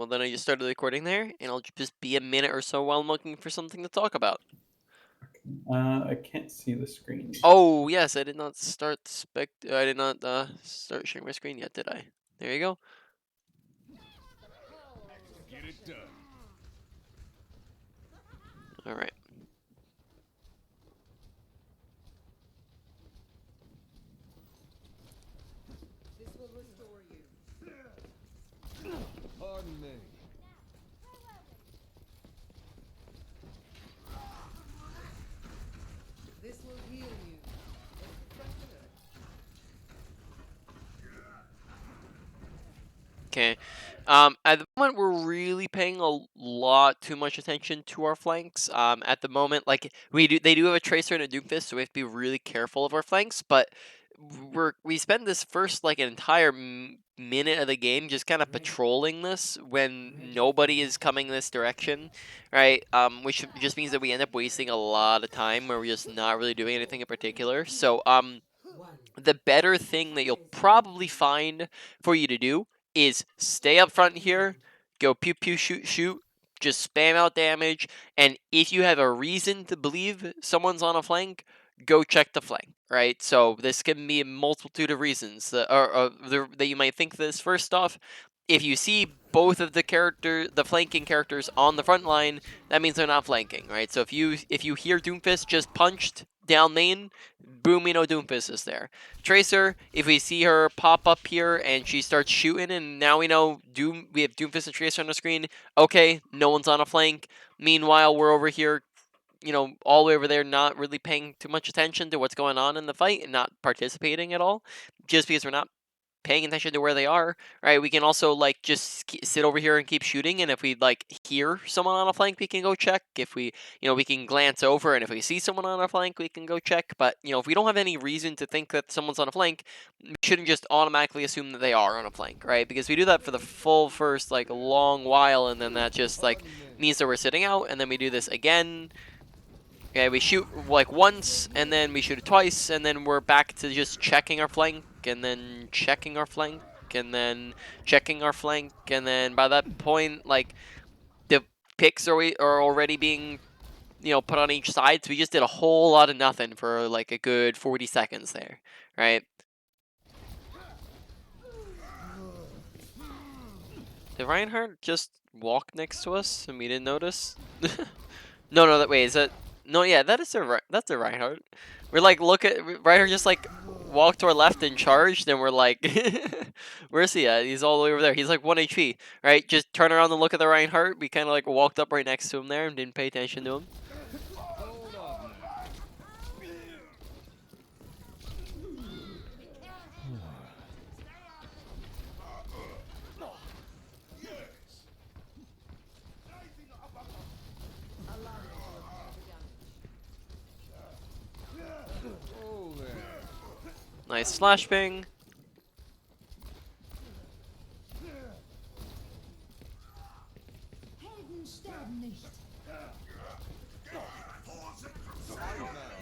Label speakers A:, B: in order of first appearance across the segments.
A: well then I just started recording there, and I'll just be a minute or so while I'm looking for something to talk about.
B: I can't see the screen.
A: Oh yes, I did not I did not start sharing my screen yet, did I? There you go.
C: Get it done.
A: All right.
D: This will restore you.
C: Pardon me.
D: This will heal you.
A: Okay. At the moment, we're really paying a lot too much attention to our flanks. At the moment, like they do have a tracer and a doomfist, so we have to be really careful of our flanks. But we spend this first like an entire minute of the game just kind of patrolling this when nobody is coming this direction, right? Which just means that we end up wasting a lot of time where we're just not really doing anything in particular. So the better thing that you'll probably find for you to do is stay up front here, go pew pew shoot shoot, just spam out damage, and if you have a reason to believe someone's on a flank, go check the flank, right? So this can be a multitude of reasons that you might think this. First off, if you see both of the flanking characters on the front line, that means they're not flanking, right? So if you hear Doomfist just punched down lane, boom, we know Doomfist is there. Tracer, if we see her pop up here and she starts shooting, and now we know we have Doomfist and Tracer on the screen. Okay, no one's on a flank. Meanwhile, we're over here, all the way over there, not really paying too much attention to what's going on in the fight and not participating at all, just because we're not paying attention to where they are, right? We can also like just sit over here and keep shooting, and if we like hear someone on a flank, we can go check. If we can glance over, and if we see someone on a flank, we can go check. But if we don't have any reason to think that someone's on a flank, we shouldn't just automatically assume that they are on a flank, right? Because we do that for the full first like long while, and then that just like means that we're sitting out, and then we do this again. Okay, we shoot like once, and then we shoot it twice, and then we're back to just checking our flank, and then checking our flank, and then checking our flank, and then by that point, like, the picks are already being, put on each side, so we just did a whole lot of nothing for like a good 40 seconds there, right? Did Reinhardt just walk next to us and we didn't notice? No, wait, is that? No, yeah, that's a Reinhardt. We're like, look at Reinhardt just like walked to our left and charged, and we're like, where's he at? He's all the way over there. He's like 1 HP, right? Just turn around and look at the Reinhardt. We kind of like walked up right next to him there and didn't pay attention to him.
C: Hold up now. Oh there.
A: Nice slash ping.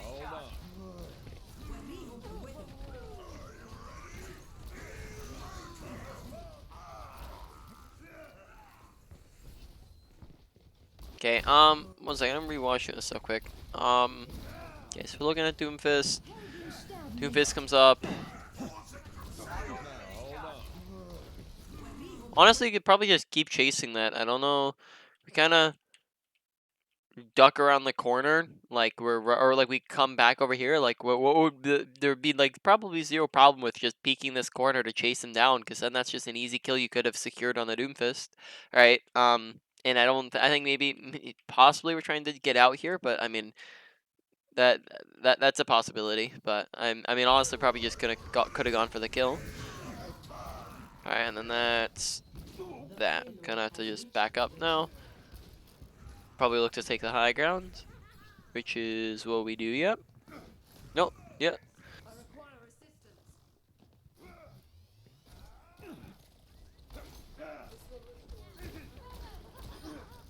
C: Hold on.
A: Okay, one second, I'm rewatching this real quick. Okay, so we're looking at Doomfist. Doomfist comes up. Honestly, you could probably just keep chasing that. I don't know. We kind of duck around the corner, like or like we come back over here. Like, what would there'd be like probably zero problem with just peeking this corner to chase him down, because then that's just an easy kill you could have secured on the Doomfist, right? And I think maybe possibly we're trying to get out here, but I mean that that's a possibility. But I mean honestly probably just could have gone for the kill. All right, and then that's that. Gonna have to just back up now. Probably look to take the high ground, which is what we do. Yep. Nope. Yep.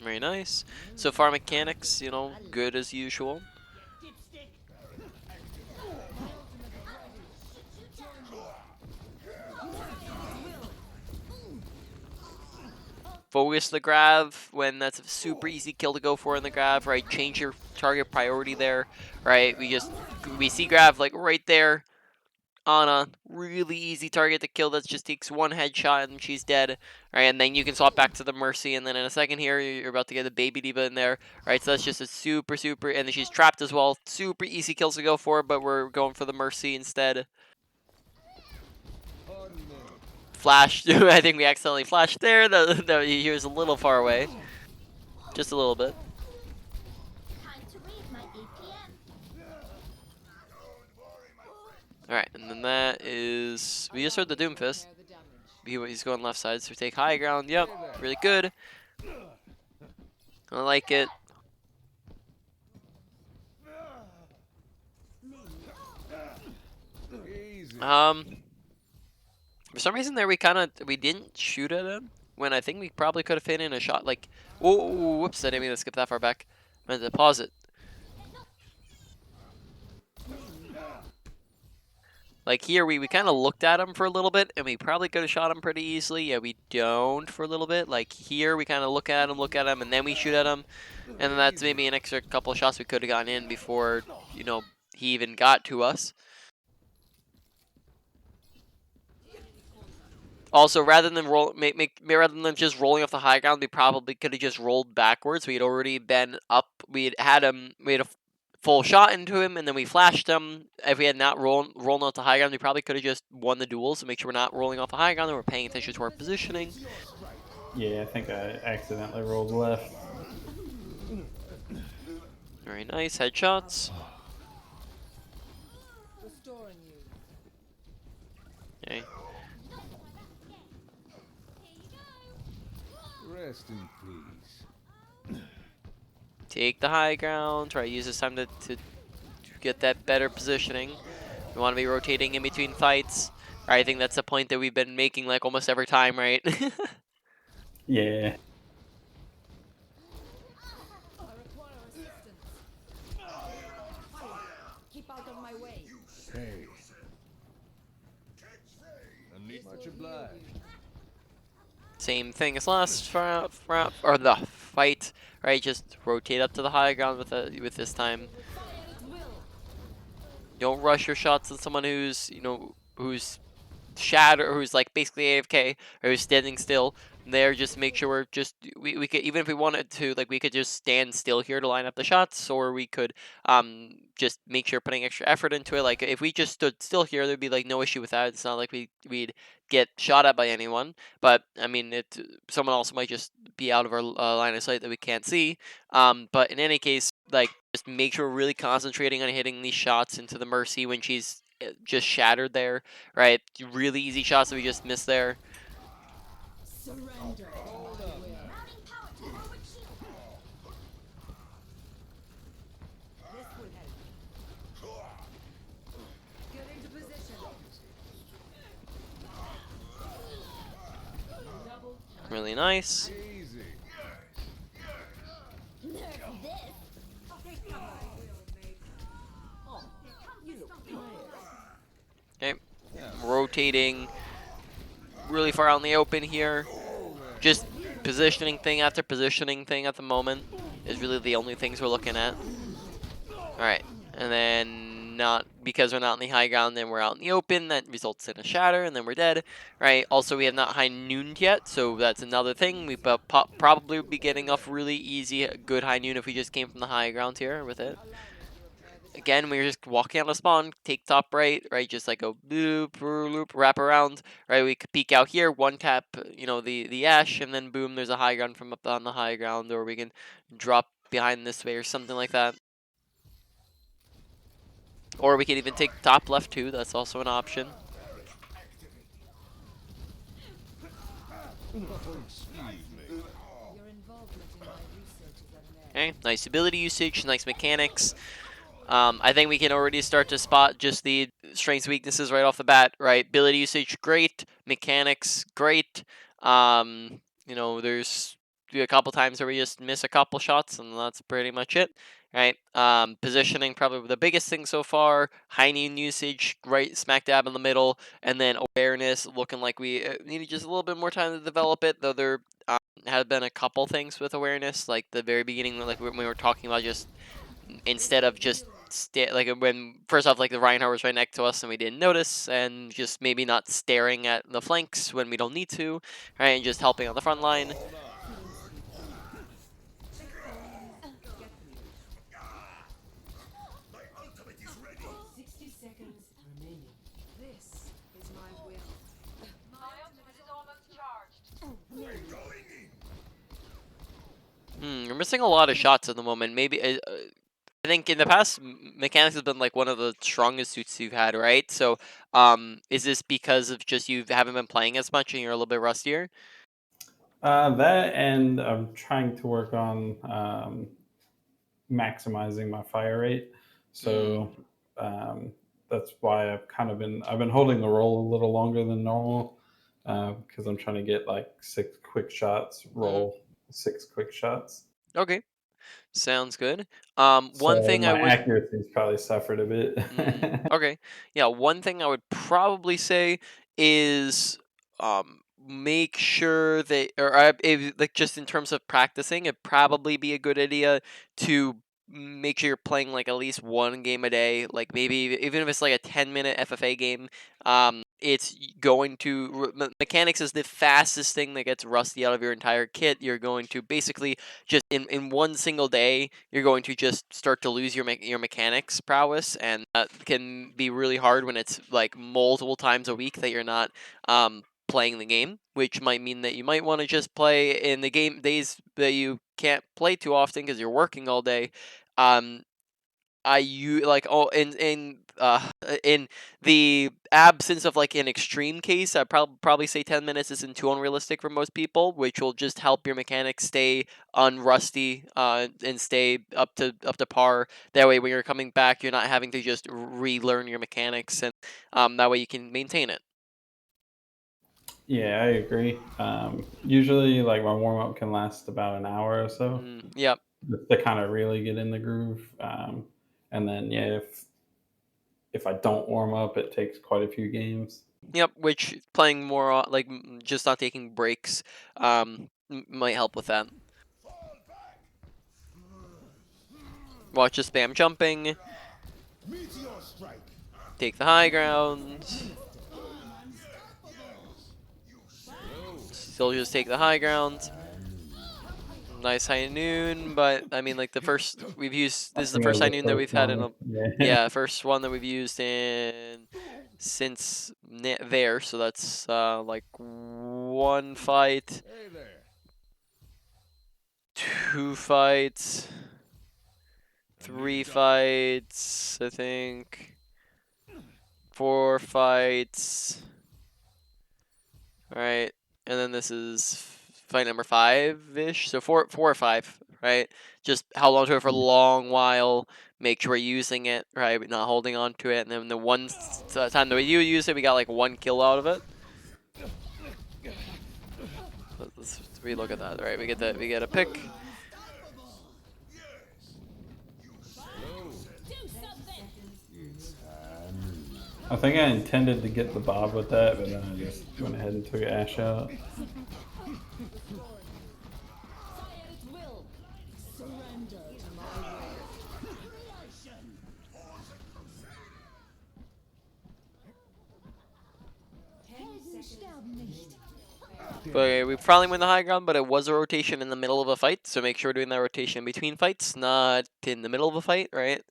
A: Very nice. So far mechanics, good as usual. focus the grav when that's a super easy kill to go for in the grav, right? Change your target priority there, right? We see grav like right there on a really easy target to kill that just takes one headshot and she's dead, right? And then you can swap back to the Mercy, and then in a second here, you're about to get a Baby D.Va in there, right? So that's just a super, and then she's trapped as well. Super easy kills to go for, but we're going for the Mercy instead.
C: Pardon me.
A: Flash, I think we accidentally flashed there. He was a little far away. Just a little bit.
E: Time to raise my APM.
A: Alright, and then that is... We just heard the Doomfist.
D: Repair the damage.
A: He's going left side, so we take high ground. Yep, really good. I like it.
C: Easy.
A: For some reason there we didn't shoot at him when I think we probably could have hit in a shot. Like, oh, whoops! I didn't mean to skip that far back. I meant to pause it. Like here, we kind of looked at him for a little bit, and we probably could have shot him pretty easily. Yeah, we don't for a little bit. Like here, we kind of look at him, and then we shoot at him. And then that's maybe an extra couple of shots we could have gotten in before, you know, he even got to us. Also, rather than rather than just rolling off the high ground, we probably could have just rolled backwards. We had already been up. We had a full shot into him, and then we flashed him. If we had not rolling off the high ground, we probably could have just won the duel. So make sure we're not rolling off the high ground and we're paying attention to our positioning.
B: Yeah, I think I accidentally rolled left.
A: Very nice headshots.
D: Restoring you.
A: Okay.
C: Rest in peace.
A: Take the high ground. Try to use this time to get that better positioning. We want to be rotating in between fights. I think that's the point that we've been making like almost every time, right?
B: Yeah.
D: I require assistance. Keep out of my way.
C: Hey. I need much obliged.
A: Same thing as last or the fight, right? Just rotate up to the high ground with this time. Don't rush your shots on someone who's who's shattered, who's like basically AFK, or who's standing still. There, just make sure we're just we could, even if we wanted to, like, we could just stand still here to line up the shots, or we could just make sure putting extra effort into it. Like if we just stood still here, there'd be like no issue with that. It's not like we'd get shot at by anyone. But I mean, someone else might just be out of our line of sight that we can't see. But in any case, like, just make sure we're really concentrating on hitting these shots into the Mercy when she's just shattered there, right? Really easy shots that we just missed there.
D: Surrender.
C: Hold up.
E: Routing power to forward shield.
D: This will help. Get into position. Double.
A: Really nice.
C: Easy.
E: Nerf this.
D: Take cover. Oh, you look tired.
A: Okay, rotating really far out in the open here. Just positioning thing after positioning thing at the moment is really the only things we're looking at. Alright, and then not because we're not in the high ground, then we're out in the open. That results in a shatter, and then we're dead. Right, also we have not high nooned yet, so that's another thing. We probably would be getting off really easy, good high noon if we just came from the high ground here with it. Again, we're just walking out of spawn, take top right, just like go loop, loop, wrap around, right? We could peek out here, one tap, the ash, and then boom, there's a high ground from up on the high ground, or we can drop behind this way or something like that. Or we could even take top left too, that's also an option.
C: Excuse me.
D: Your involvement in my research is unmerited.
A: Okay, nice ability usage, nice mechanics. I think we can already start to spot just the strengths weaknesses right off the bat, right? Ability usage, great. Mechanics, great. There's do a couple times where we just miss a couple shots, and that's pretty much it. Right. Positioning probably the biggest thing so far. High noon usage, right smack dab in the middle, and then awareness looking like we needed just a little bit more time to develop it. Though there have been a couple things with awareness, like the very beginning, like when we were talking about just instead of just like when first off, like the Reinhardt was right next to us and we didn't notice, and just maybe not staring at the flanks when we don't need to, right, and just helping on the front line.
D: This is my will.
A: We're missing a lot of shots at the moment. Maybe I think in the past, mechanics has been like one of the strongest suits you've had, right? So, is this because of just you haven't been playing as much and you're a little bit rustier?
B: That and I'm trying to work on maximizing my fire rate.
A: Mm,
B: So that's why I've been holding the roll a little longer than normal because I'm trying to get like six quick shots,
A: mm-hmm.
B: roll six quick shots.
A: Okay, sounds good. One
B: So
A: thing I
B: my
A: would
B: accuracy's probably suffered a bit.
A: Okay. Yeah, one thing I would probably say is make sure that like just in terms of practicing, it'd probably be a good idea to make sure you're playing like at least one game a day, like maybe even if it's like a 10-minute FFA game. It's going to mechanics is the fastest thing that gets rusty out of your entire kit. You're going to basically just in one single day, you're going to just start to lose your mechanics prowess, and that can be really hard when it's like multiple times a week that you're not playing the game, which might mean that you might want to just play in the game days that you can't play too often because you're working all day. Um, in the absence of like an extreme case, I probably say 10 minutes isn't too unrealistic for most people, which will just help your mechanics stay unrusty and stay up to par. That way, when you're coming back, you're not having to just relearn your mechanics, and that way you can maintain it.
B: Yeah, I agree. Usually, like my warm up can last about an hour or so,
A: Yep.
B: just to kind of really get in the groove. And then, yeah, if I don't warm up, it takes quite a few games.
A: Yep, which playing more like just not taking breaks might help with that. Watch the spam jumping,
C: Meteor strike.
A: take the high ground. Still just take the high ground. Nice high noon, but I mean, like the first we've used.
B: I
A: This is the
B: think that
A: first
B: was
A: high
B: the
A: noon that we've
B: first
A: had in
B: one.
A: a.
B: Yeah.
A: Yeah, first one that we've used in since there. So that's like one fight,
C: Hey there.
A: two fights, three fights. I think 4 fights. Right, and then this is fight number 5-ish. So four or five, right? Just how long to it for a long while. Make sure we're using it, right? We're not holding on to it. And then the one time that we do use it, we got like 1 kill out of it. Let's relook at that, right? We get a pick.
B: I think I intended to get the bob with that, but then I just went ahead and took Ash out.
A: But we probably win the high ground, but it was a rotation in the middle of a fight, so make sure we're doing that rotation between fights, not in the middle of a fight, right?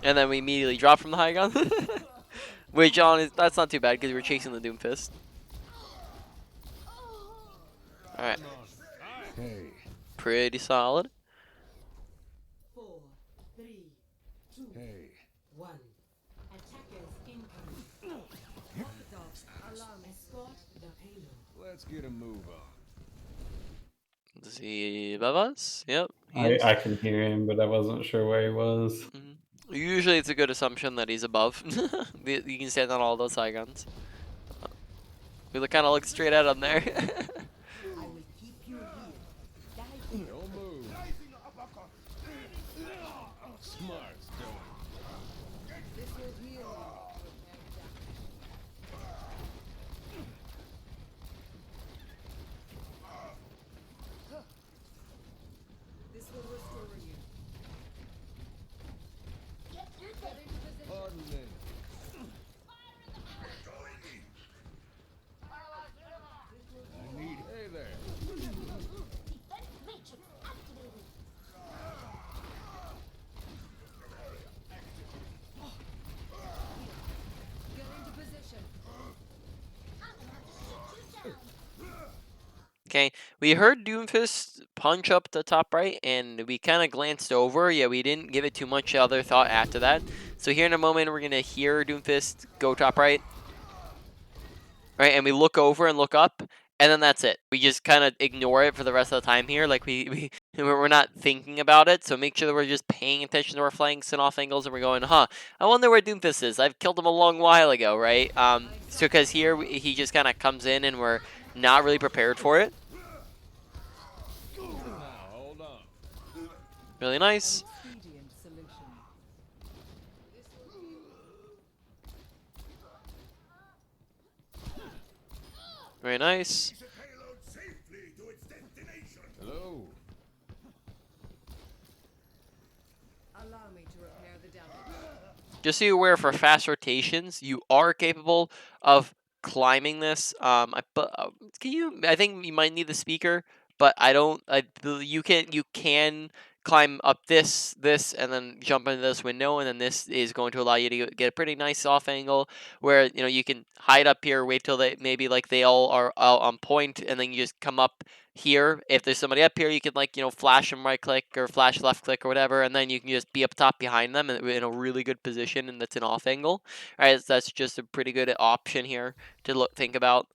A: And then we immediately drop from the high ground. Which, that's not too bad because we're chasing the Doomfist. Alright.
C: Hey.
A: Pretty solid.
D: 4, 3, 2,
C: Hey.
D: 1. Attackers incoming. Orthodox alarm escort the payload.
C: Let's get a move on.
A: Is he above us? Yep, he is.
B: I can hear him, but I wasn't sure where he was.
A: Usually it's a good assumption that he's above. You can stand on all those high guns. We kind of look straight at him there.
D: I will keep you here. Die here.
C: Don't move. Smart stone.
D: This will heal you. This will restore you.
E: Get into position.
C: Pardon me. I need. Hey there.
E: Defense matrix activated.
D: Get into position.
E: I'm gonna have to shoot you down.
A: Okay, we heard Doomfist punch up the top right, and we kind of glanced over. Yeah, we didn't give it too much other thought after that. So here in a moment, we're gonna hear Doomfist go top right, right, and we look over and look up, and then that's it. We just kind of ignore it for the rest of the time here, like we're not thinking about it. So make sure that we're just paying attention to our flanks and off angles, and we're going, huh? I wonder where Doomfist is. I've killed him a long while ago, right? So because here he just kind of comes in, and we're not really prepared for it.
C: Now, hold on.
A: Really nice.
D: Expedient solution.
A: Very nice.
C: Hello.
D: Allow me to repair the damage.
A: Just so you're aware, for fast rotations, you are capable of climbing this. Can you? I think you might need the speaker, but I don't. You can climb up this, and then jump into this window, and then this is going to allow you to get a pretty nice off angle where you can hide up here, wait till they maybe like they all are out on point, and then you just come up here. If there's somebody up here, you can flash them right click or flash left click or whatever, and then you can just be up top behind them in a really good position, and that's an off angle. All right, so that's just a pretty good option here to think about.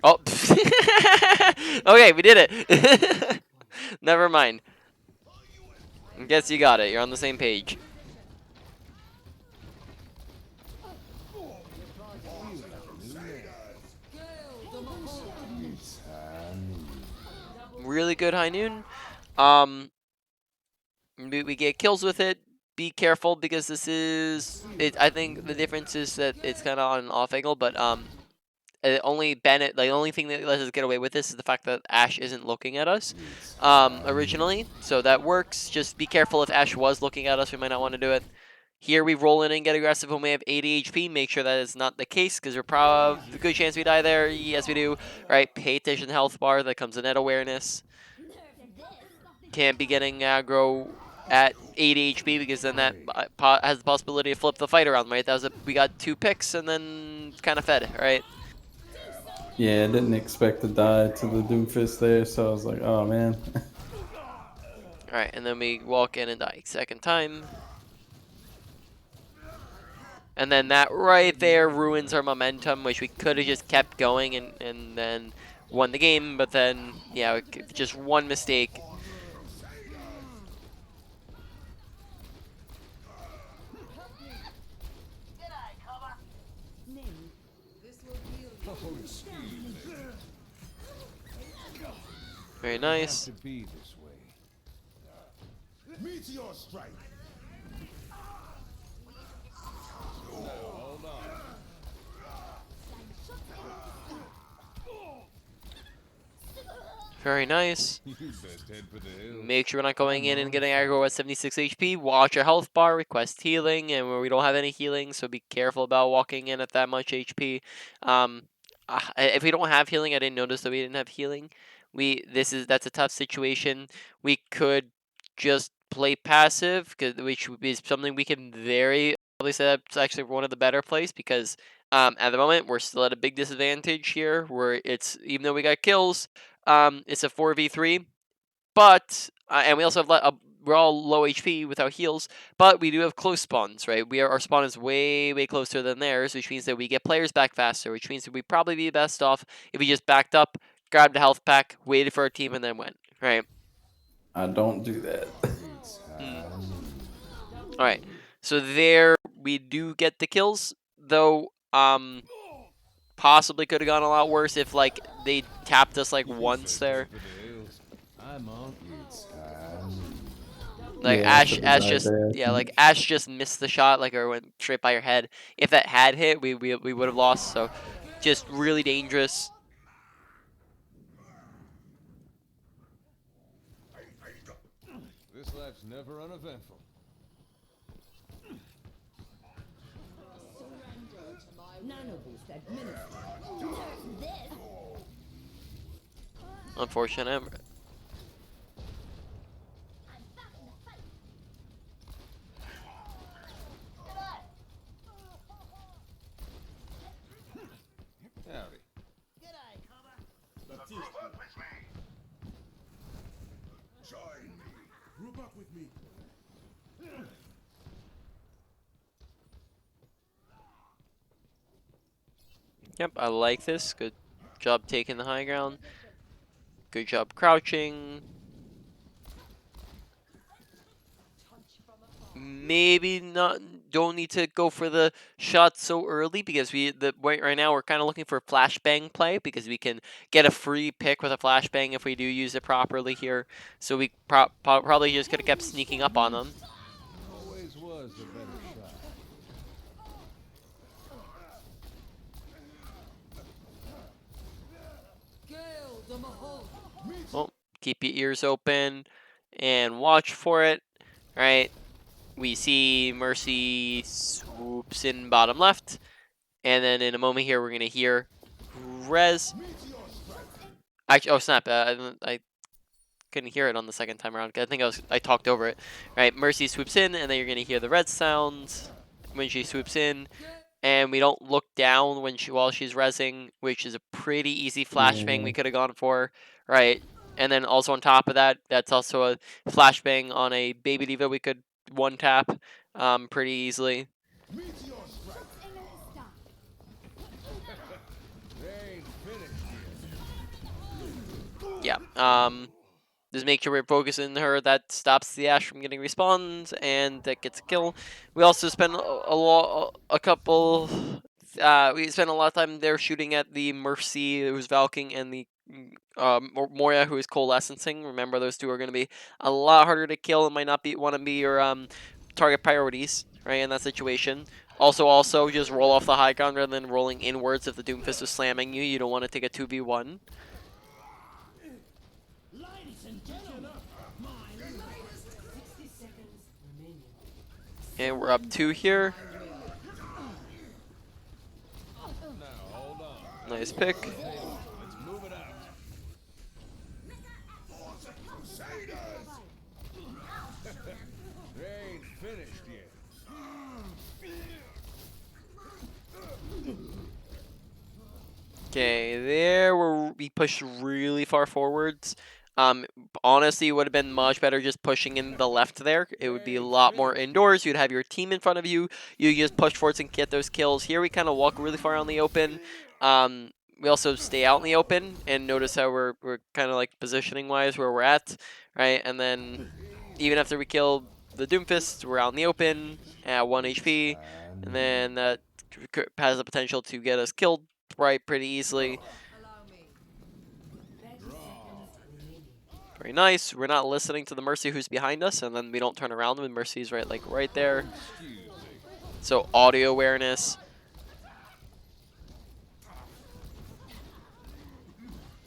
A: Oh, okay, we did it. Never mind. I guess you got it. You're on the same page. Really good high noon. We get kills with it. Be careful because this is it. I think the difference is that it's kind of on an off angle, but only Bennett. The only thing that lets us get away with this is the fact that Ash isn't looking at us, originally. So that works. Just be careful if Ash was looking at us. We might not want to do it. Here we roll in and get aggressive when we have 80 HP. Make sure that is not the case because we're probably a good chance we die there. Yes, we do. All right, pay attention to the health bar. That comes in net awareness. Can't be getting aggro at 80 HP because then that has the possibility to flip the fight around, right? We got 2 picks and then kind of fed, right?
B: Yeah, I didn't expect to die to the Doomfist there, so I was like, oh man.
A: Alright, and then we walk in and die second time. And then that right there ruins our momentum, which we could have just kept going and then won the game, but then, yeah, just one mistake. Very nice.
C: To be this way.
F: Meteor strike.
C: Hold on.
A: Very nice.
C: You best head for the hill.
A: Make sure we're not going in and getting aggro at 76 HP. Watch our health bar, request healing, and where we don't have any healing, so be careful about walking in at that much HP. If we don't have healing, I didn't notice that we didn't have healing. That's a tough situation. We could just play passive, which would be something we can very probably say that's actually one of the better plays because at the moment we're still at a big disadvantage here, where it's even though we got kills, it's a 4v3, but and we also have we're all low HP without heals, but we do have close spawns, right? Our spawn is way closer than theirs, which means that we get players back faster, which means that we'd probably be best off if we just backed up, grabbed a health pack, waited for our team, and then went, right?
B: I don't do that.
A: All right. So there we do get the kills, though. Possibly could have gone a lot worse if like they tapped us like once
C: First head
A: there.
C: for the hills. I'm on its
A: Like
B: Yeah, I should have
A: Ash
B: died
A: just
B: there, I
A: yeah, like
B: think.
A: Ash just missed the shot, like or went straight by your head. If that had hit, we would have lost. So just really dangerous.
C: This life's never uneventful.
D: Nanoboost administered.
E: This
A: Unfortunate.
E: I'm back in the fight.
C: Howdy.
A: Yep, I like this. Good job taking the high ground. Good job crouching. Maybe not. Don't need to go for the shot so early because right now we're kind of looking for flashbang play because we can get a free pick with a flashbang if we do use it properly here. So we probably just could have kept sneaking up on them.
C: Always was a better shot.
D: Gale the Mahal.
A: Well, keep your ears open and watch for it. Right. We see Mercy swoops in bottom left. And then in a moment here, we're going to hear Rez. Actually, oh, snap. I couldn't hear it on the second time around. I think I talked over it. Right. Mercy swoops in, and then you're going to hear the red sounds when she swoops in. And we don't look down while she's rezzing, which is a pretty easy flashbang we
B: Yeah.
A: could have gone for, right? And then also on top of that, that's also a flashbang on a Baby Diva we could one tap pretty easily.
C: They ain't finished
A: Yeah. Just make sure we're focusing her. That stops the Ash from getting respawns, and that gets a kill. We also spend a couple. We spent a lot of time there shooting at the Mercy, who's Valking, and the Moria, who is coalescing. Remember, those two are going to be a lot harder to kill and might not want to be your target priorities, right, in that situation. Also, just roll off the high ground rather than rolling inwards if the Doomfist is slamming you. You don't want to take a 2v1. And we're up 2 here.
C: Now, hold on.
A: Nice pick.
C: Let's move it out. They ain't finished yet.
A: Okay, there we pushed really far forwards. Honestly, it would have been much better just pushing in the left there. It would be a lot more indoors. You'd have your team in front of you. You just push forwards and get those kills. Here we kind of walk really far out in the open. We also stay out in the open and notice how we're kind of like positioning wise where we're at, right? And then even after we kill the Doomfist, we're out in the open at 1 HP, and then that has the potential to get us killed right pretty easily.
D: Allow me.
A: Very nice. We're not listening to the Mercy who's behind us, and then we don't turn around when Mercy's right there.
C: Excuse me.
A: So audio awareness.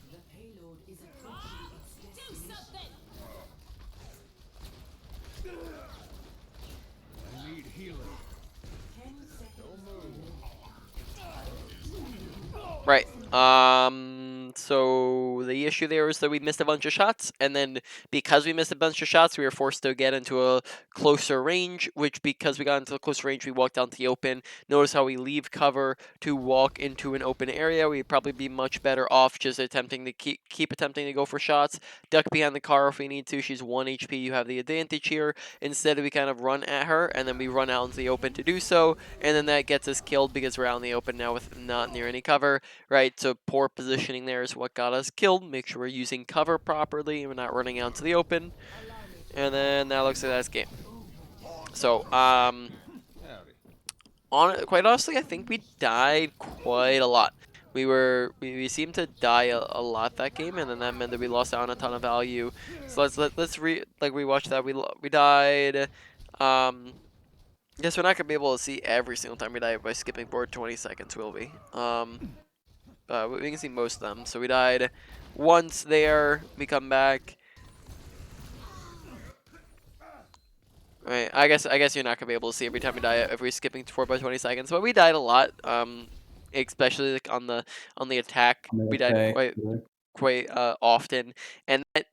D: The payload is approaching its destination.
C: I need healing.
D: 10 seconds.
C: Don't move.
A: Right. So the issue there is that we missed a bunch of shots, and then because we missed a bunch of shots, we were forced to get into a closer range, which because we got into a closer range, we walked out to the open. Notice how we leave cover to walk into an open area. We'd probably be much better off just attempting to keep attempting to go for shots. Duck behind the car if we need to. She's 1 HP. You have the advantage here. Instead, we kind of run at her, and then we run out into the open to do so, and then that gets us killed because we're out in the open now with not near any cover. Right, so poor positioning there is what got us killed. Make sure we're using cover properly and we're not running out to the open. And then that looks like that's game. So,
C: Howdy.
A: quite honestly, I think we died quite a lot. We seemed to die a lot that game, and then that meant that we lost out on a ton of value. So let's rewatch that. We died. Guess we're not gonna be able to see every single time we die by skipping forward 20 seconds, will we? We can see most of them. So we died once there. We come back. Right. I guess you're not gonna be able to see every time we die if we're skipping forward by 20 seconds. But we died a lot. Especially like on the attack,
B: I'm
A: we
B: gonna
A: died
B: say,
A: quite often, and that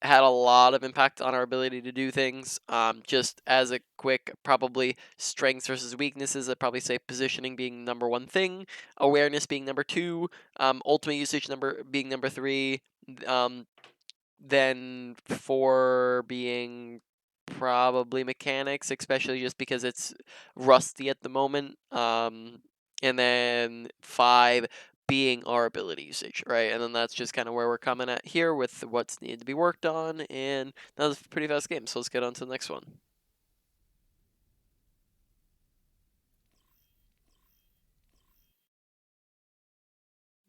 A: had a lot of impact on our ability to do things. Just as a quick, probably strengths versus weaknesses, I'd probably say positioning being number one thing, awareness being number two, ultimate usage being number three, um, then four being probably mechanics, especially just because it's rusty at the moment. And then five being our ability usage, right? And then that's just kind of where we're coming at here with what's needed to be worked on. And that was a pretty fast game, so let's get on to the next one.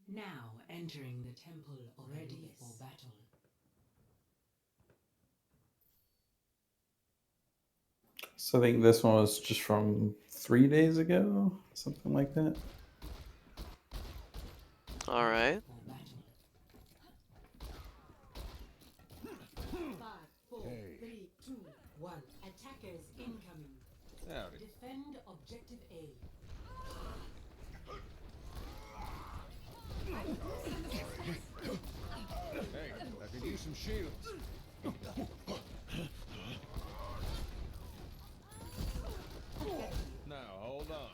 F: Now entering the temple ready for battle.
B: so I think this one was just from 3 days ago, something like that.
A: All right.
F: For battle. 5, 4,
C: Hey.
F: 3, 2, 1. Attackers incoming.
C: Howdy.
F: Defend objective A.
C: Hey, I could use some shields. Now, hold on.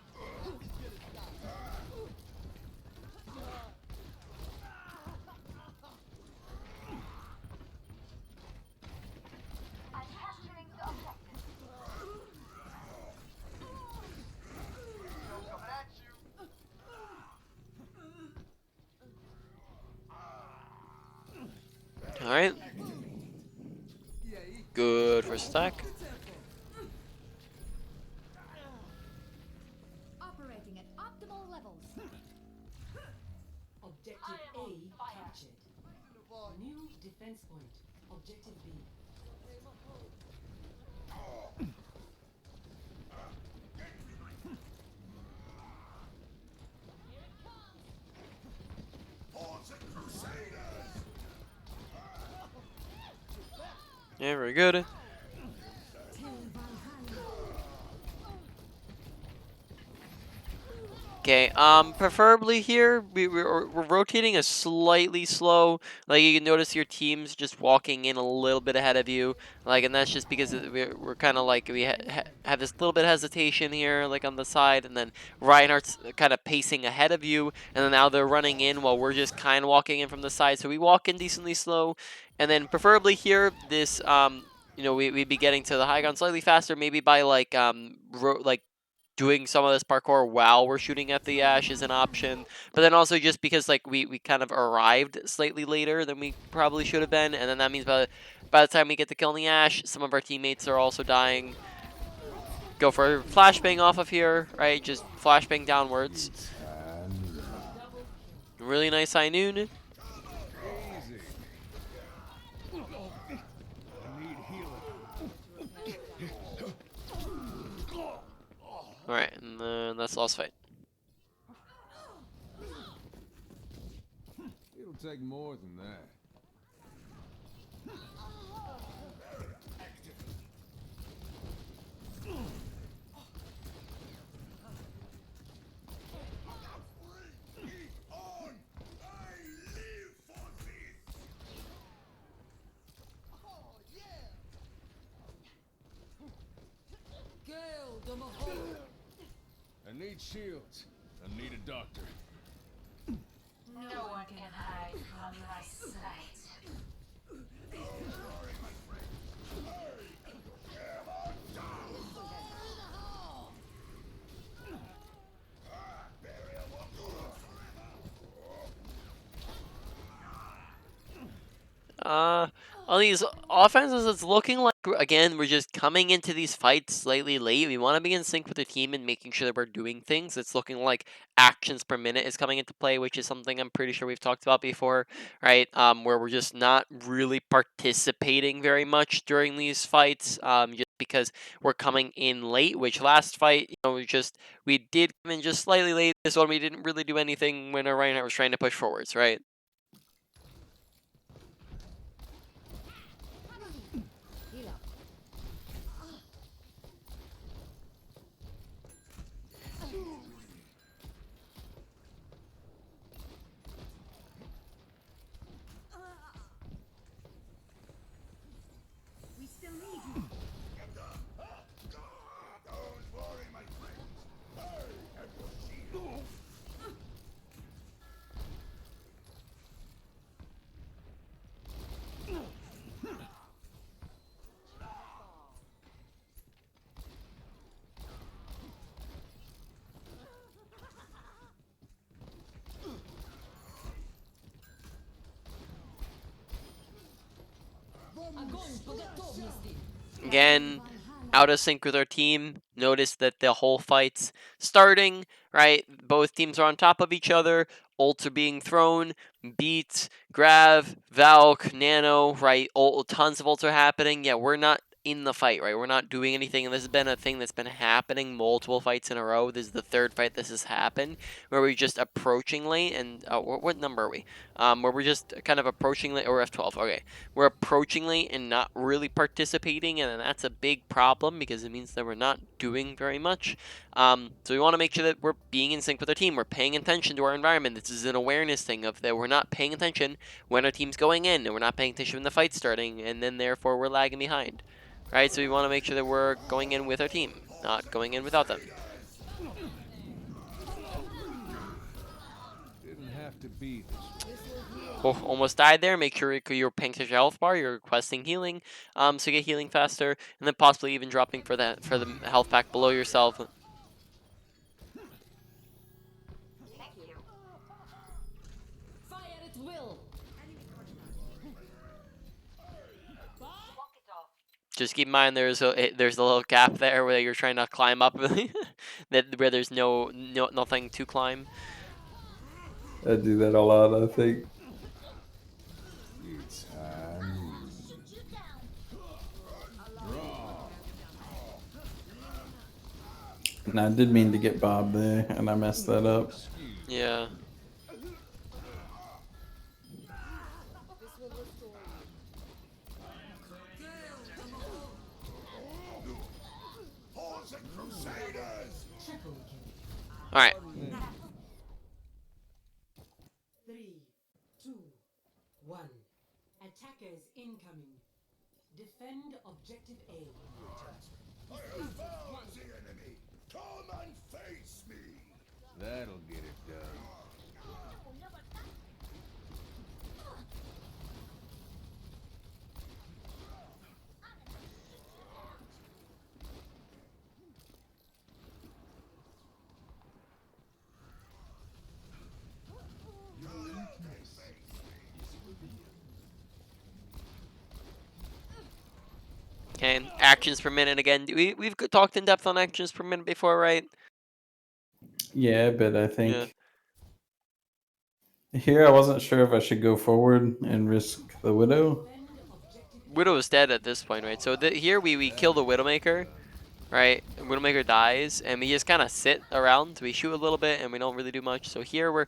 E: I'm capturing the objective.
A: All right. Good first attack.
D: Operating at optimal levels.
F: Objective A captured. New defense point. Objective B.
A: Yeah, very good. Okay, preferably here, we're rotating a slightly slow. Like, you can notice your team's just walking in a little bit ahead of you. Like, and that's just because we're kind of like, we have this little bit of hesitation here, like on the side, and then Reinhardt's kind of pacing ahead of you, and then now they're running in while we're just kind of walking in from the side. So we walk in decently slow, and then preferably here, this, we'd be getting to the high ground slightly faster, maybe by like, doing some of this parkour while we're shooting at the ash is an option, but then also just because like we kind of arrived slightly later than we probably should have been, and then that means by the time we get to killing the ash, some of our teammates are also dying. Go for flashbang off of here, right? Just flashbang downwards. Really nice high noon.
C: Easy. I need healing.
A: All right, and then that's lost fight.
C: It'll take more than that. I need shields. I need a doctor.
E: No one can hide from my sight.
A: On these offenses, it's looking like again we're just coming into these fights slightly late. We want to be in sync with the team and making sure that we're doing things. It's looking like actions per minute is coming into play, which is something I'm pretty sure we've talked about before, right? Where we're just not really participating very much during these fights, just because we're coming in late. Which last fight, we did come in just slightly late. This one we didn't really do anything when our Reinhardt was trying to push forwards, right?
D: Heal up. We still need you.
A: Again, out of sync with our team. Notice that the whole fight's starting, right? Both teams are on top of each other. Ults are being thrown. Beats, Grav, Valk, Nano, right? Tons of ults are happening. Yeah, we're not in the fight, right? We're not doing anything. And this has been a thing that's been happening multiple fights in a row. This is the third fight this has happened, where we're just approaching late. And what number are we? Where we're just kind of approaching late, or F12. Okay, we're approaching late and not really participating, and that's a big problem because it means that we're not doing very much. So we want to make sure that we're being in sync with our team. We're paying attention to our environment. This is an awareness thing of that we're not paying attention when our team's going in, and we're not paying attention when the fight's starting, and then therefore we're lagging behind. Right, so we want to make sure that we're going in with our team, not going in without them.
C: Didn't have to be this way.
A: Oh, almost died there. Make sure you're paying attention to your health bar. You're requesting healing, so you get healing faster, and then possibly even dropping for the health pack below yourself.
F: Fire at will.
A: Just keep in mind there's a little gap there where you're trying to climb up, where there's nothing to climb.
B: I do that a lot, I think.
C: It's time.
B: And I did mean to get Bob there, and I messed that up.
A: Yeah. All right.
F: 3, 2, 1. Attackers incoming. Defend objective A.
C: That'll get it done.
A: Okay. Actions per minute again. We've talked in depth on actions per minute before, right?
B: Yeah, but I
A: Yeah.
B: think here I wasn't sure if I should go forward and risk the Widow.
F: Defend objective
A: Widow is dead at this point, right? So here we kill the Widowmaker, right? Widowmaker dies, and we just kind of sit around. We shoot a little bit, and we don't really do much. So here we're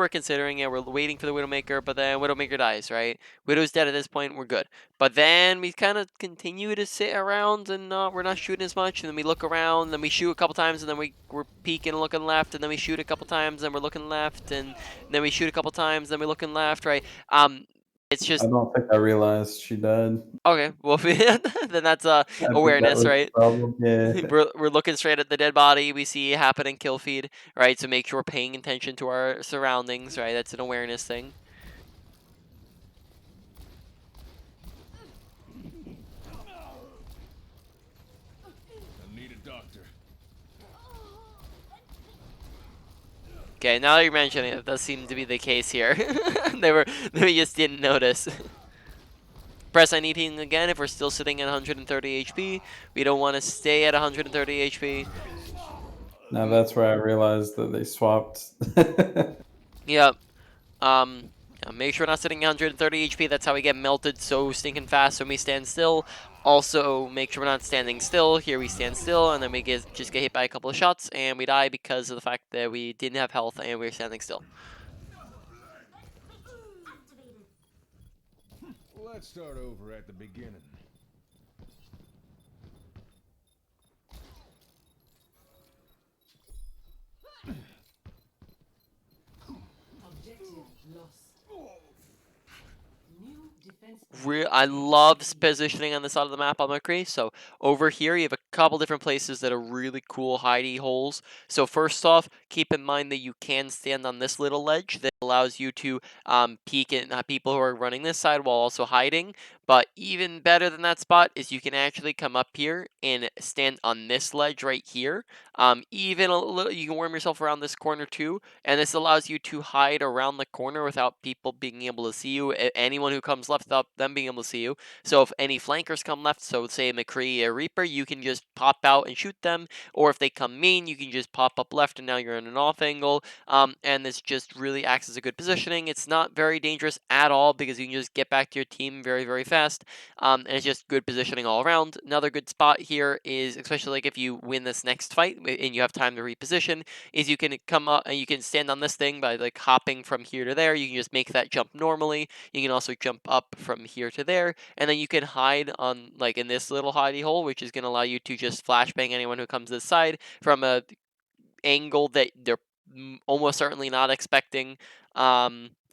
A: considering it. We're waiting for the Widowmaker, but then Widowmaker dies, right? Widow's dead at this point. We're good. But then we kind of continue to sit around, and we're not shooting as much. And then we look around, and then we shoot a couple times, and then we're peeking and looking left, and then we shoot a couple times, and we're looking left, and then we shoot a couple times, then we're looking left, right? It's just
B: I don't think I realized she died.
A: okay. Well, then that's
B: I think that
A: awareness,
B: was the
A: right?
B: problem. Yeah.
A: We're looking straight at the dead body. We see it happen in kill feed, right? So make sure we're paying attention to our surroundings, right? That's an awareness thing.
C: I need a doctor.
A: Okay, now that you're mentioning it, that does seem to be the case here. They just didn't notice. press anything again if we're still sitting at 130 HP. We don't want to stay at 130 HP.
B: Now that's where I realized that they swapped.
A: Yep. Yeah, make sure we're not sitting at 130 HP. That's how we get melted so stinking fast when we stand still. Also, make sure we're not standing still. Here we stand still, and then we just get hit by a couple of shots, and we die because of the fact that we didn't have health and we were standing still.
C: Let's start over at the beginning.
F: Objective lost. New defense
A: I love positioning on the side of the map on McCree. So over here, you have a couple different places that are really cool hidey holes. So first off, keep in mind that you can stand on this little ledge that allows you to peek at people who are running this side while also hiding. But even better than that spot is you can actually come up here and stand on this ledge right here. Even a little, you can worm yourself around this corner too, and this allows you to hide around the corner without people being able to see you. Anyone who comes left, without them being able to see you. So if any flankers come left, so say McCree or Reaper, you can just pop out and shoot them. Or if they come main, you can just pop up left, and now you're in an off angle. And this just really acts as a good positioning. It's not very dangerous at all because you can just get back to your team very, very fast. And it's just good positioning all around. Another good spot here is, especially like if you win this next fight and you have time to reposition, is you can come up and you can stand on this thing by like hopping from here to there. You can just make that jump normally. You can also jump up from here to there, and then you can hide on like in this little hidey hole, which is going to allow you to just flashbang anyone who comes this side from a angle that they're almost certainly not expecting.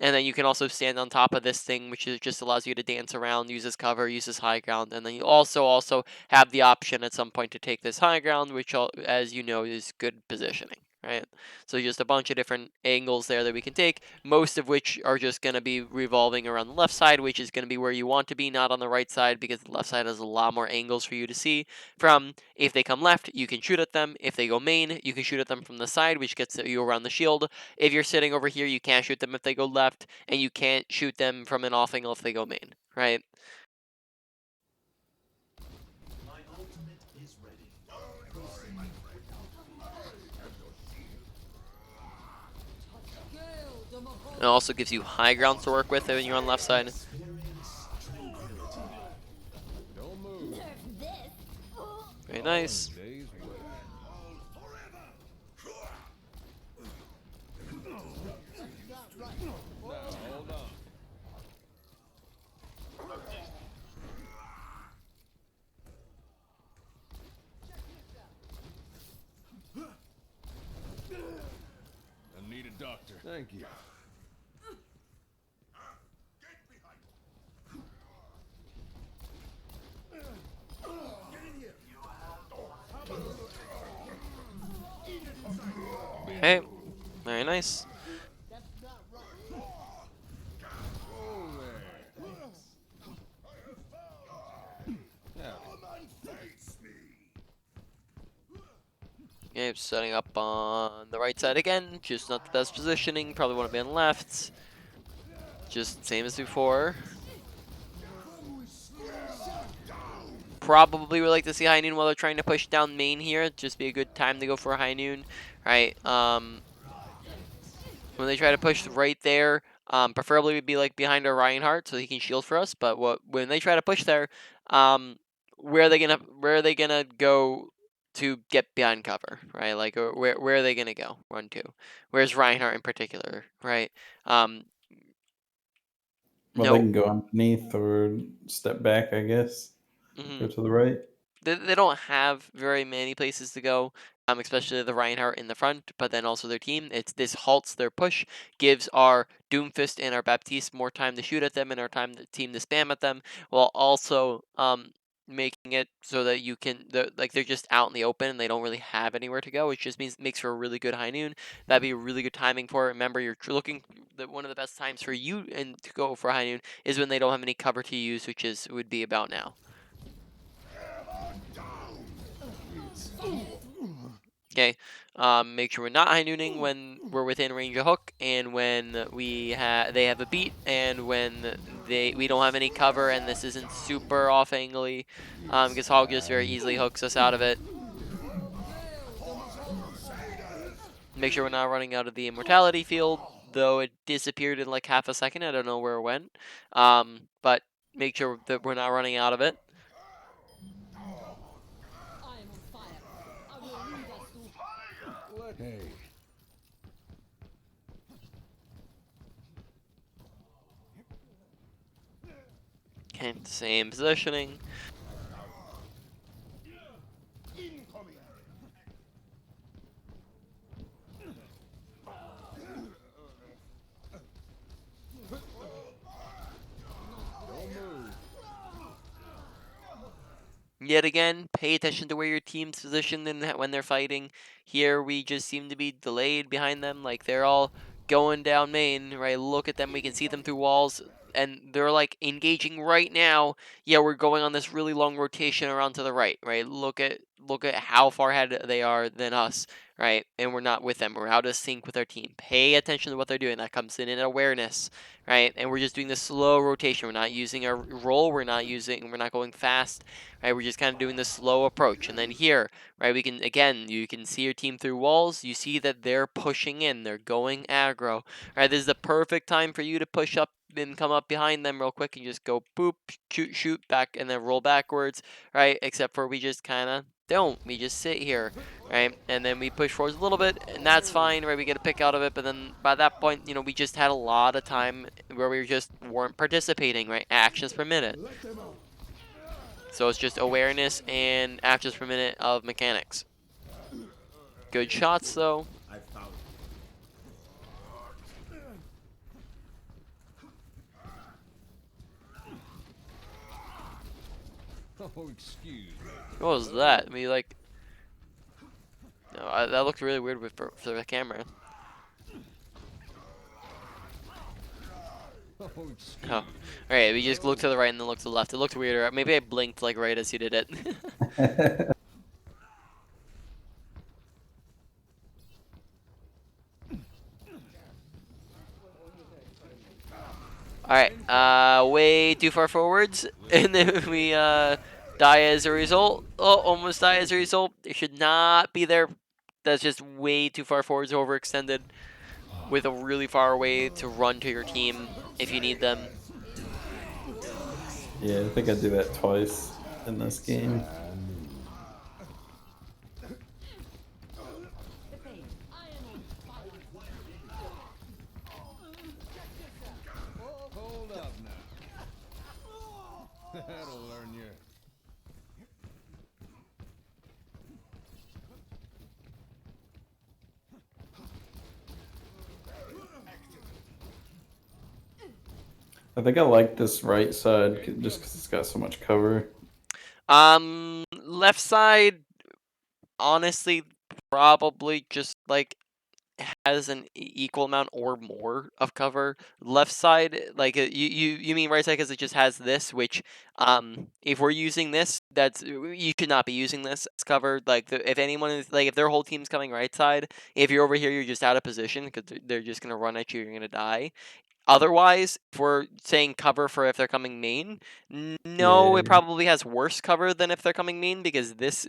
A: And then you can also stand on top of this thing, which just allows you to dance around, uses cover, uses high ground, and then you also have the option at some point to take this high ground, which, as you know, is good positioning, right? So just a bunch of different angles there that we can take, most of which are just going to be revolving around the left side, which is going to be where you want to be, not on the right side, because the left side has a lot more angles for you to see from. If they come left, you can shoot at them. If they go main, you can shoot at them from the side, which gets you around the shield. If you're sitting over here, you can't shoot them if they go left, and you can't shoot them from an off angle if they go main, right? It also gives you high ground to work with when you're on left side.
C: Don't move.
A: Very nice.
C: Days wait. Now, hold on. I need a doctor. Thank you.
A: Okay, very nice. Okay, setting up on the right side again, just not the best positioning, probably want to be on left. Just same as before. Probably would like to see high noon while they're trying to push down main here. Just be a good time to go for a high noon, right? When they try to push right there, preferably would be like behind our Reinhardt so he can shield for us. But when they try to push there, where are they gonna go to get behind cover, right? Like where are they gonna go run to? Where's Reinhardt in particular, right?
B: Well,
A: No.
B: they can go underneath or step back, I guess. Go to the right.
A: They don't have very many places to go, especially the Reinhardt in the front, but then also their team. This halts their push, gives our Doomfist and our Baptiste more time to shoot at them and our team to spam at them, while also making it so that you can they're just out in the open and they don't really have anywhere to go, which just makes for a really good high noon. That'd be really good timing for it. Remember, you're looking one of the best times for you and to go for high noon is when they don't have any cover to use, which would be about now. Okay, make sure we're not high nooning when we're within range of hook, and when they have a beat, and when we don't have any cover, and this isn't super off angly, because Hog just very easily hooks us out of it. Make sure we're not running out of the immortality field, though it disappeared in like half a second. I don't know where it went, but make sure that we're not running out of it.
C: Hey,
A: Okay, same positioning. Yet again, pay attention to where your team's positioned in when they're fighting. Here, we just seem to be delayed behind them. Like, they're all going down main, right? Look at them. We can see them through walls. And they're, like, engaging right now. Yeah, we're going on this really long rotation around to the right, right? Look at how far ahead they are than us, right? And we're not with them. We're out of sync with our team. Pay attention to what they're doing. That comes in awareness, right? And we're just doing this slow rotation. We're not using our roll. We're not going fast. Right, we're just kind of doing the slow approach. And then here, right, we can, again, you can see your team through walls. You see that they're pushing in. They're going aggro. Right, this is the perfect time for you to push up and come up behind them real quick and just go boop, shoot back, and then roll backwards, right? Except for we just kind of don't. We just sit here, right? And then we push forwards a little bit, and that's fine, right? We get a pick out of it, but then by that point, you know, we just had a lot of time where we just weren't participating, right? Actions per minute. So it's just awareness and actions per minute of mechanics. Good shots, though.
C: oh, excuse me.
A: What was that? I mean, like... No, that looked really weird for the camera.
C: Oh, excuse
A: Oh. Alright, we just looked to the right and then looked to the left. It looked weirder. Maybe I blinked, like, right as you did it. Alright, way too far forwards, and then we die as a result. Oh, almost die as a result. It should not be there. That's just way too far forwards, overextended, with a really far way to run to your team if you need them.
B: Yeah, I think I do that twice in this game.
C: Hold up now. That'll learn you.
B: I think I like this right side just because it's got so much cover.
A: Left side, honestly, probably just like has an equal amount or more of cover. Left side, like you mean right side because it just has this, which if we're using this, that's you should not be using this as cover. Like if anyone is like if their whole team's coming right side, if you're over here, you're just out of position because they're just gonna run at you. You're gonna die. Otherwise, if we're saying cover for if they're coming main, no, it
B: Yeah,
A: probably has worse cover than if they're coming main because this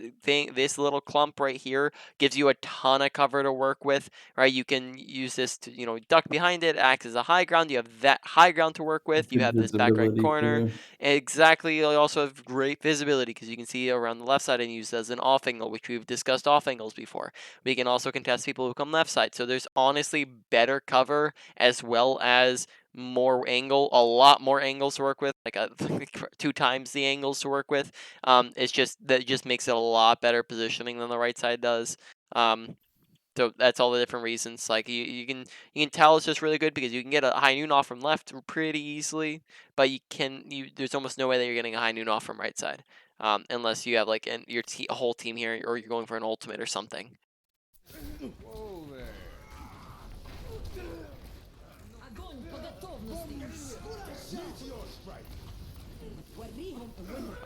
A: little clump right here gives you a ton of cover to work with, right? You can use this to, you know, duck behind it, act as a high ground. You have that high ground to work with. You
B: good
A: have this back right
B: visibility
A: corner.
B: too.
A: Exactly. You also have great visibility because you can see around the left side and use it as an off angle, which we've discussed off angles before. We can also contest people who come left side. So there's honestly better cover as well as a lot more angles to work with, like 2 times the angles to work with. It's just that it just makes it a lot better positioning than the right side does. So that's all the different reasons. Like you can tell it's just really good because you can get a high noon off from left pretty easily, but there's almost no way that you're getting a high noon off from right side, unless you have like your whole team here or you're going for an ultimate or something.
C: Whoa there.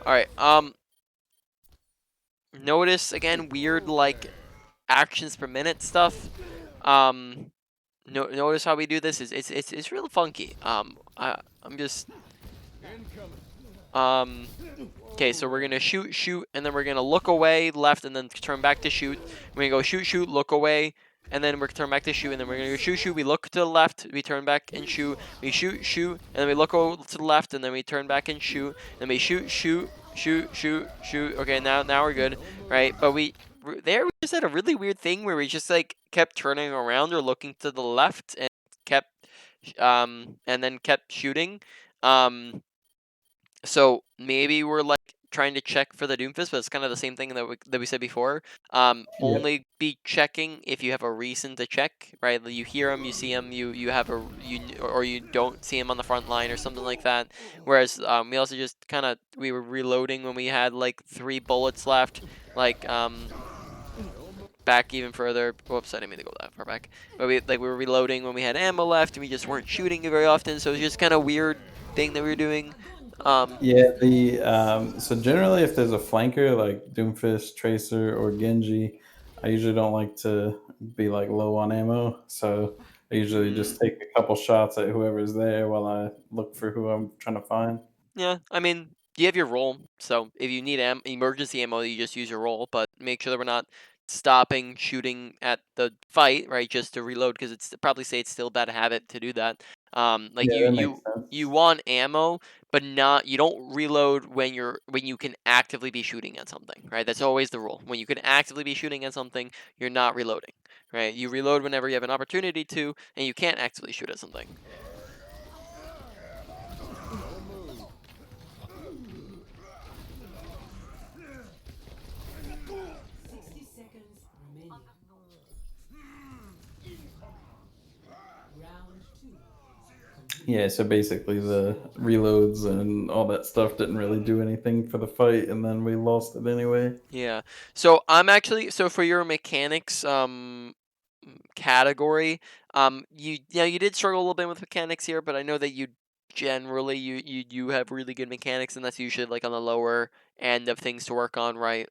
A: All right. Notice again weird like actions per minute stuff. Notice how we do this is it's real funky. I'm just
C: Incoming.
A: Okay, so we're gonna shoot, and then we're gonna look away, left, and then turn back to shoot. We're gonna go shoot, look away, and then we're gonna turn back to shoot, and then we're gonna go shoot. We look to the left, we turn back and shoot. We shoot, and then we look over to the left, and then we turn back and shoot. Then we shoot. Okay, now we're good, right? But we just had a really weird thing where we just like kept turning around or looking to the left and kept and then kept shooting. So maybe we're like trying to check for the Doomfist, but it's kind of the same thing that we said before.
B: Yeah.
A: Only be checking if you have a reason to check, right? You hear him, you see him, you have a or you don't see him on the front line or something like that. Whereas we also just kind of we were reloading when we had like 3 bullets left, like back even further. Whoops, I didn't mean to go that far back. But we were reloading when we had ammo left, and we just weren't shooting it very often. So it was just kind of weird thing that we were doing.
B: Yeah, so generally if there's a flanker like Doomfist, Tracer, or Genji, I usually don't like to be like low on ammo, so I usually just take a couple shots at whoever's there while I look for who I'm trying to find.
A: Yeah, I mean, you have your roll, so if you need emergency ammo, you just use your roll, but make sure that we're not stopping shooting at the fight, right, just to reload, because it's probably say it's still a bad habit to do that. Like
B: Yeah, that makes
A: you
B: sense.
A: want ammo, but you don't reload when you can actively be shooting at something, right? That's always the rule. When you can actively be shooting at something, you're not reloading, right? You reload whenever you have an opportunity to, and you can't actively shoot at something.
B: Yeah, so basically the reloads and all that stuff didn't really do anything for the fight, and then we lost it anyway.
A: Yeah. So I'm actually for your mechanics category, you did struggle a little bit with mechanics here, but I know that you generally you have really good mechanics, and that's usually like on the lower end of things to work on, right?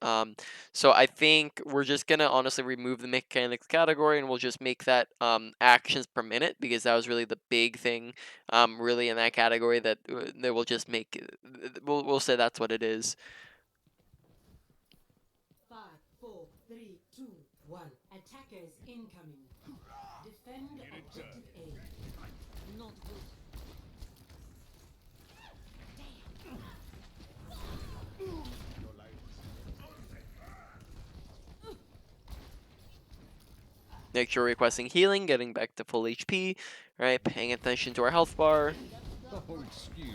A: So I think we're just gonna honestly remove the mechanics category, and we'll just make that actions per minute, because that was really the big thing, really in that category that we'll just make. We'll say that's what it is.
F: 5, 4, 3, 2, 1. Attackers incoming. Defend objective A. Not good.
A: Make sure we're requesting healing, getting back to full HP, right? Paying attention to our health bar.
C: Oh, excuse me.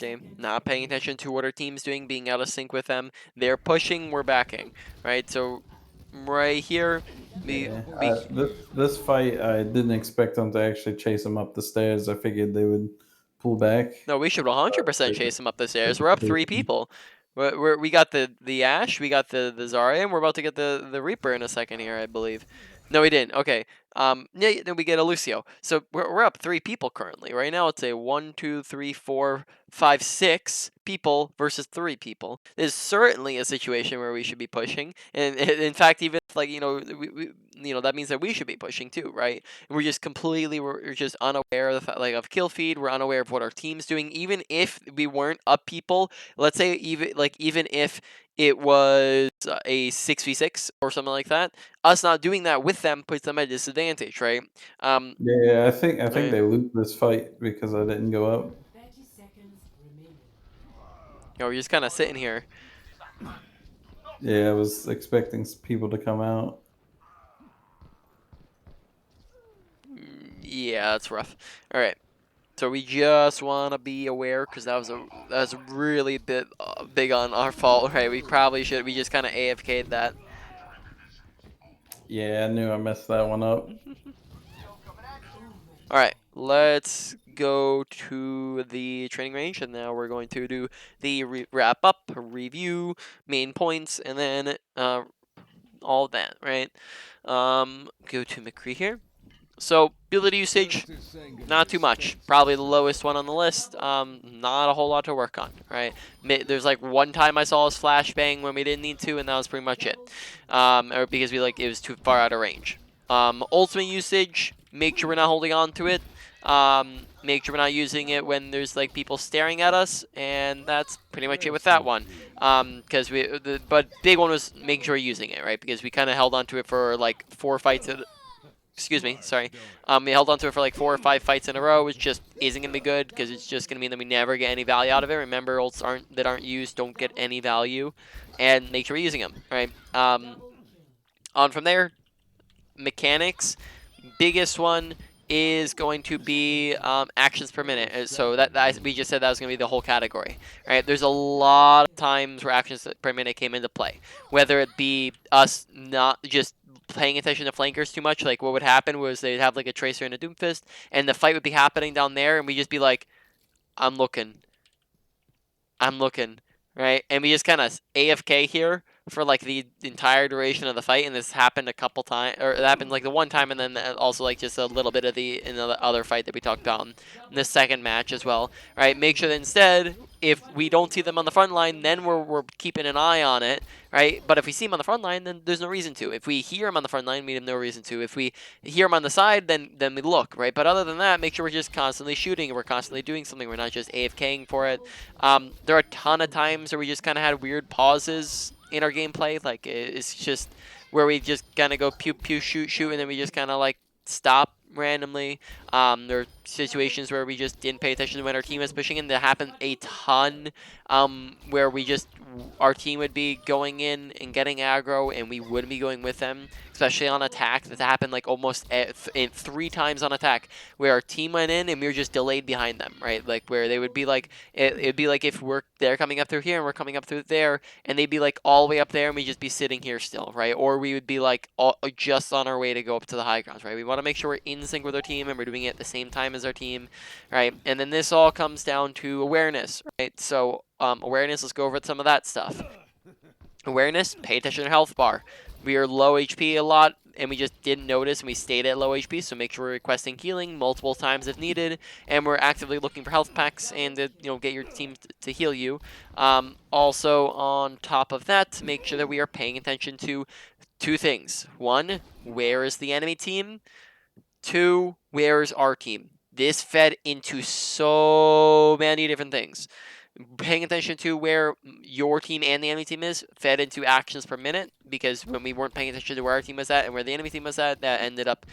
A: Okay, not paying attention to what our team's doing, being out of sync with them. They're pushing, we're backing, right? So right here,
B: Yeah,
A: we
B: this fight I didn't expect them to actually chase him up the stairs. I figured they would pull back.
A: no, we should 100% chase them up the stairs. We're up 3
B: They-
A: people. We got the Ash, we got the Zarya, and we're about to get the Reaper in a second here, I believe. No, we didn't. Okay. Yeah, then we get a Lucio. So we're up 3 people currently. Right now, it's a 1, 2, 3, 4, 5, 6 people versus 3 people. There's certainly a situation where we should be pushing, and in fact, even if, like, that means that we should be pushing too, right? And we're just unaware of the fact, like, of kill feed. We're unaware of what our team's doing. Even if we weren't up people, let's say even if it was a 6v6 or something like that, us not doing that with them puts them at a disadvantage, right?
B: Yeah, I think
A: Right.
B: they lose this fight because I didn't go up.
F: 30 seconds remaining.
A: We're just kind of sitting here.
B: Yeah, I was expecting people to come out.
A: Yeah, that's rough. All right. So we just want to be aware, because that was really big on our fault, right? We just kind of AFK'd that.
B: Yeah, I knew I messed that one up.
A: All right, let's go to the training range, and now we're going to do the wrap up, review, main points, and then all that, right? Go to McCree here. So ability usage, not too much. Probably the lowest one on the list. Not a whole lot to work on, right? There's like one time I saw his flashbang when we didn't need to, and that was pretty much it. Or because it was too far out of range. Ultimate usage, make sure we're not holding on to it. Make sure we're not using it when there's like people staring at us, and that's pretty much it with that one. Because but big one was making sure we're using it, right? Because we kind of held on to it for like 4 fights. Excuse me, sorry. We held on to it for like 4 or 5 fights in a row, which just isn't gonna be good because it's just gonna mean that we never get any value out of it. Remember, ults aren't used don't get any value, and make sure we're using them, right? On from there, mechanics. Biggest one is going to be actions per minute. So we just said that was going to be the whole category, right? There's a lot of times where actions per minute came into play, whether it be us not just paying attention to flankers too much. Like what would happen was they'd have like a tracer and a doomfist, and the fight would be happening down there, and we'd just be like, I'm looking, right? And we just kind of AFK here for like the entire duration of the fight, and this happened a couple times, or it happened like the one time, and then also like just a little bit of in the other fight that we talked about in the second match as well, right? Make sure that instead, if we don't see them on the front line, then we're keeping an eye on it, right? But if we see them on the front line, then there's no reason to. If we hear them on the front line, we have no reason to. If we hear them on the side, then we look, right? But other than that, make sure we're just constantly shooting and we're constantly doing something. We're not just AFKing for it. There are a ton of times where we just kind of had weird pauses in our gameplay. Like it's just where we just kind of go pew pew shoot shoot, and then we just kind of like stop randomly. There are situations where we just didn't pay attention to when our team was pushing in. That happened a ton. Where our team would be going in and getting aggro, and we wouldn't be going with them, especially on attack. That happened like almost 3 times on attack, where our team went in and we were just delayed behind them, right? Like where they would be like, it'd be like if they're coming up through here and we're coming up through there, and they'd be like all the way up there and we'd just be sitting here still, right? Or we would be like just on our way to go up to the high grounds, right? We want to make sure we're in sync with our team and we're doing it at the same time as our team, right? And then this all comes down to awareness, right? So awareness, let's go over some of that stuff. Awareness, pay attention to health bar. We are low HP a lot, and we just didn't notice, and we stayed at low HP, so make sure we're requesting healing multiple times if needed, and we're actively looking for health packs and to get your team to heal you. Also, on top of that, make sure that we are paying attention to 2 things. 1, where is the enemy team? 2, where is our team? This fed into so many different things. Paying attention to where your team and the enemy team is fed into actions per minute, because when we weren't paying attention to where our team was at and where the enemy team was at, that ended up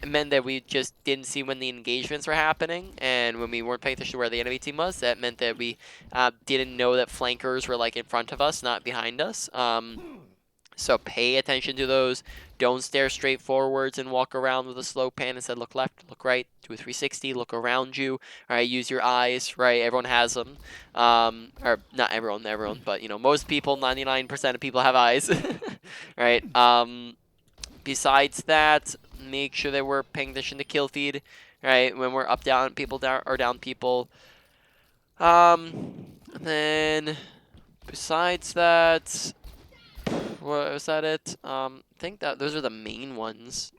A: meant that we just didn't see when the engagements were happening, and when we weren't paying attention to where the enemy team was, that meant that we didn't know that flankers were like in front of us, not behind us. So pay attention to those. Don't stare straight forwards and walk around with a slow pan. Instead, look left, look right, do a 360, look around you. All right, use your eyes, right? Everyone has them. Or not everyone, but most people, 99% of people have eyes, right? Besides that, make sure that we're paying attention to kill feed, right? When we're up, down, people down, or down people. Then besides that, was that it? I think that those are the main ones.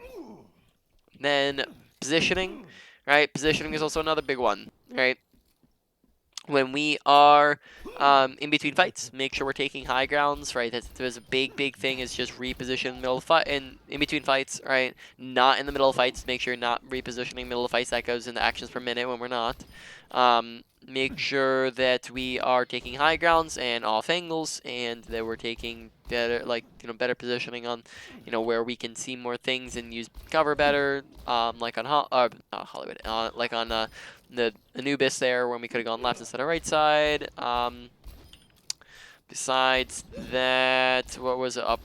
A: Then positioning, right? Positioning is also another big one, right? When we are in between fights, make sure we're taking high grounds, right? There's a big thing is just reposition in the middle of fight in between fights, right? Not in the middle of fights. Make sure you're not repositioning middle of fights. That goes into actions per minute when we're not. Make sure that we are taking high grounds and off angles, and that we're taking better, better positioning on, where we can see more things and use cover better. Like on Hollywood, like on the Anubis there, when we could have gone left instead of right side. Besides that, what was it up?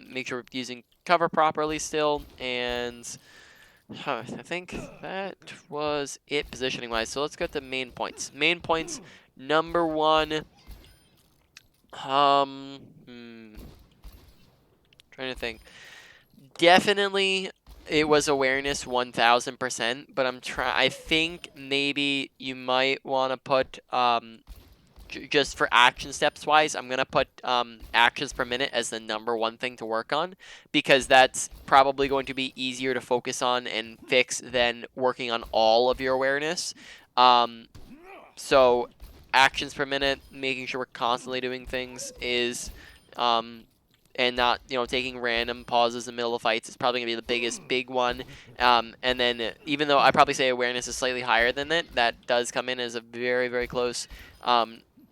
A: Make sure we're using cover properly still, and I think that was it positioning wise. So let's get to main points. Main points, number 1. Trying to think. Definitely it was awareness 1000%, but I think maybe you might want to put just for action steps wise, I'm gonna put actions per minute as the number 1 thing to work on, because that's probably going to be easier to focus on and fix than working on all of your awareness. So actions per minute, making sure we're constantly doing things is and not, taking random pauses in the middle of fights is probably gonna be the biggest big one. And then even though I probably say awareness is slightly higher than that does come in as a very, very close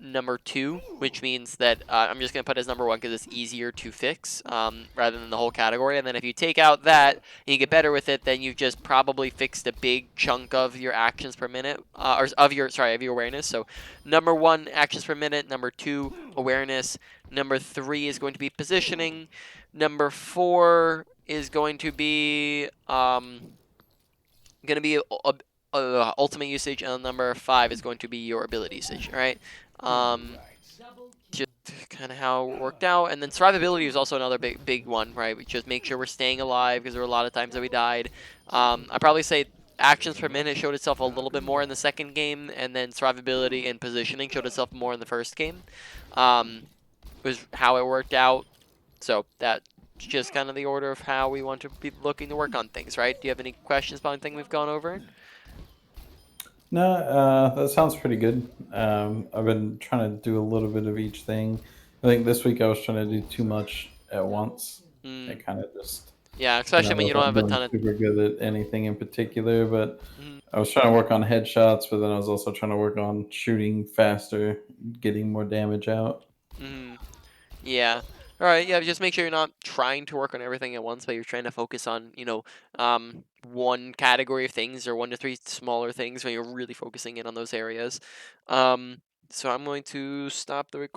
A: number 2, which means that I'm just gonna put as number 1 because it's easier to fix rather than the whole category. And then if you take out that and you get better with it, then you've just probably fixed a big chunk of your actions per minute, or of your awareness. So number 1, actions per minute. Number 2, awareness. Number 3 is going to be positioning. Number 4 is going to be ultimate usage, and number 5 is going to be your ability usage. All right.
F: Double
A: Just
F: kill.
A: kind of how it worked out. And then survivability is also another big one, right? We just make sure we're staying alive because there were a lot of times that we died. I probably say actions per minute showed itself a little bit more in the second game, and then survivability and positioning showed itself more in the first game. Was how it worked out. So that's just kind of the order of how we want to be looking to work on things, right? Do you have any questions about anything we've gone over?
B: No, that sounds pretty good. I've been trying to do a little bit of each thing. I think this week I was trying to do too much at once.
A: Mm,
B: It kind of just,
A: yeah,
B: and I
A: especially when you don't
B: wasn't
A: have a
B: doing
A: ton of.
B: super good at anything in particular. But
A: Mm,
B: I was trying to work on headshots, but then I was also trying to work on shooting faster, getting more damage out.
A: mm. Yeah. All right. Yeah. Just make sure you're not trying to work on everything at once, but you're trying to focus on, one category of things or 1 to 3 smaller things when you're really focusing in on those areas. So I'm going to stop the recording.